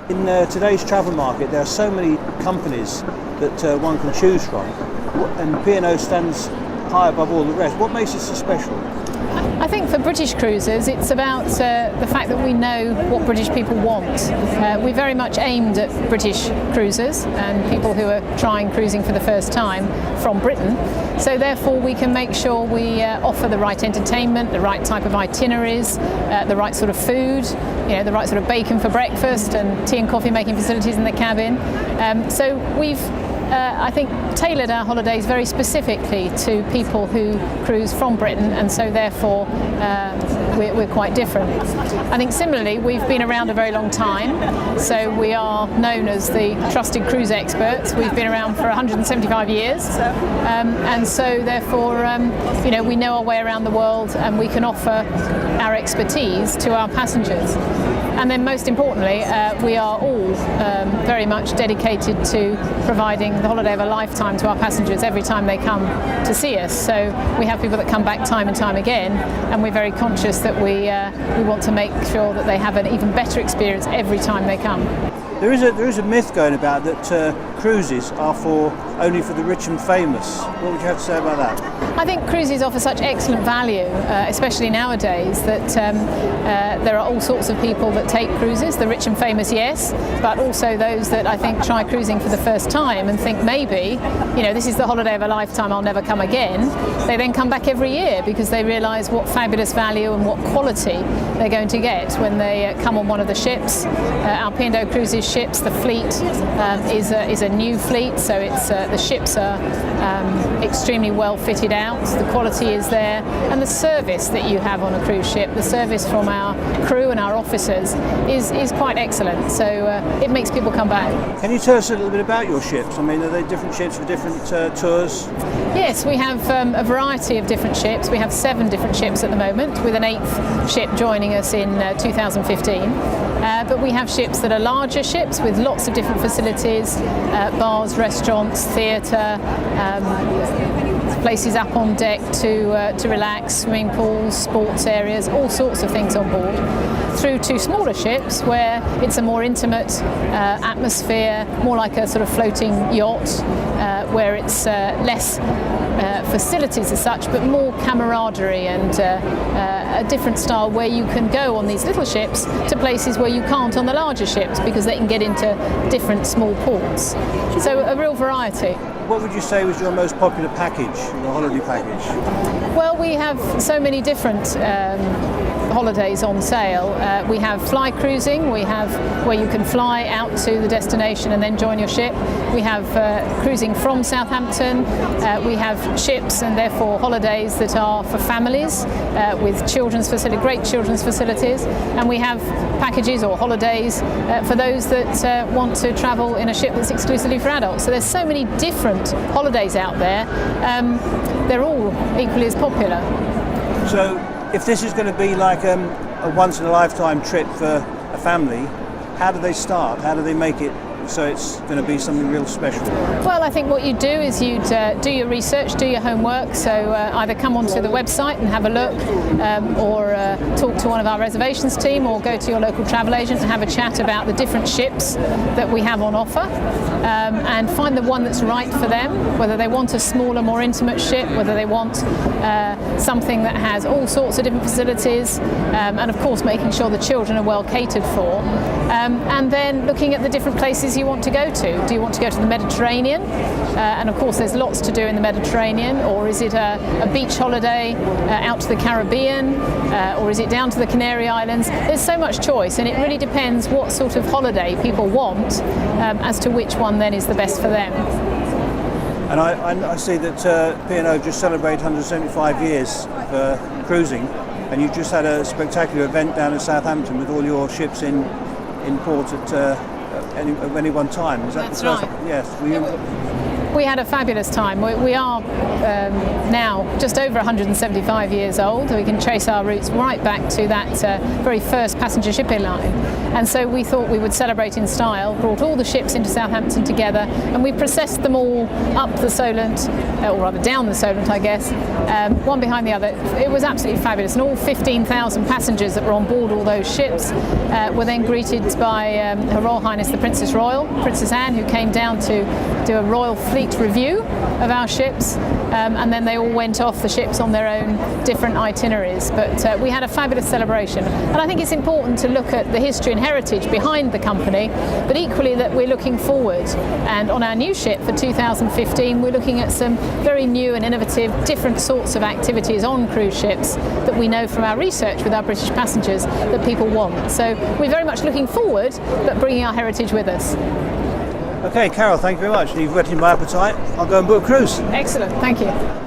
In today's travel market, there are so many companies that one can choose from, and P&O stands high above all the rest. What makes it so special? I think for British cruisers, it's about the fact that we know what British people want. We're very much aimed at British cruisers and people who are trying cruising for the first time from Britain. So therefore we can make sure we offer the right entertainment, the right type of itineraries, the right sort of food, the right sort of bacon for breakfast and tea and coffee making facilities in the cabin. So we've I think tailored our holidays very specifically to people who cruise from Britain, and so therefore we're quite different. I think similarly we've been around a very long time, so we are known as the trusted cruise experts. We've been around for 175 years, and so therefore we know our way around the world and we can offer our expertise to our passengers. And then most importantly, we are all very much dedicated to providing the holiday of a lifetime to our passengers every time they come to see us. So we have people that come back time and time again, and we're very conscious that we want to make sure that they have an even better experience every time they come. There is a myth going about that cruises are only for the rich and famous. What would you have to say about that? I think cruises offer such excellent value, especially nowadays, that there are all sorts of people that take cruises, the rich and famous, yes, but also those that I think try cruising for the first time and think maybe, this is the holiday of a lifetime, I'll never come again. They then come back every year because they realise what fabulous value and what quality they're going to get when they come on one of the ships. Our P&O Cruises ships, the fleet is a new fleet, so it's the ships are extremely well fitted out, the quality is there, and the service that you have on a cruise ship, the service from our crew and our officers is quite excellent, so it makes people come back. Can you tell us a little bit about your ships? I mean, are they different ships for different tours? Yes, we have a variety of different ships. We have 7 different ships at the moment, with an 8th ship joining us in 2015. But we have ships that are larger ships with lots of different facilities, bars, restaurants, theatre, places up on deck to relax, swimming pools, sports areas, all sorts of things on board, through to smaller ships where it's a more intimate atmosphere, more like a sort of floating yacht, where it's less facilities as such, but more camaraderie and a different style where you can go on these little ships to places where you can't on the larger ships because they can get into different small ports. So a real variety. What would you say was your most popular package, your holiday package? Well, we have so many different holidays on sale. We have fly cruising, we have where you can fly out to the destination and then join your ship. We have cruising from Southampton. We have ships and therefore holidays that are for families with children's facility, great children's facilities. And we have packages or holidays for those that want to travel in a ship that's exclusively for adults. So there's so many different holidays out there. They're all equally as popular. So if this is going to be like a once-in-a-lifetime trip for a family, how do they start? How do they make it so it's going to be something real special? Well, I think what you do is you'd do your research, do your homework, so either come onto the website and have a look, or talk to one of our reservations team, or go to your local travel agent and have a chat about the different ships that we have on offer, and find the one that's right for them, whether they want a smaller, more intimate ship, whether they want something that has all sorts of different facilities, and of course making sure the children are well catered for, and then looking at the different places you want to go to. Do you want to go to the Mediterranean? And of course there's lots to do in the Mediterranean, or is it a beach holiday out to the Caribbean, or is it down to the Canary Islands? There's so much choice, and it really depends what sort of holiday people want as to which one then is the best for them. And I see that P&O just celebrated 175 years for cruising, and you just had a spectacular event down in Southampton with all your ships in port at any one time. Is that That's the first right. Yes. We had a fabulous time. We are now just over 175 years old. We can trace our roots right back to that very first passenger shipping line. And so we thought we would celebrate in style, brought all the ships into Southampton together, and we processed them all up the Solent, or rather down the Solent, I guess, one behind the other. It was absolutely fabulous, and all 15,000 passengers that were on board all those ships were then greeted by Her Royal Highness the Princess Royal, Princess Anne, who came down to do a royal fleet review of our ships, and then they all went off the ships on their own different itineraries. But we had a fabulous celebration, and I think it's important to look at the history and heritage behind the company, but equally that we're looking forward. And on our new ship for 2015, we're looking at some very new and innovative, different sorts of activities on cruise ships that we know from our research with our British passengers that people want. So we're very much looking forward, but bringing our heritage with us. Okay, Carol, thank you very much. You've whetted my appetite. I'll go and book a cruise. Excellent, thank you.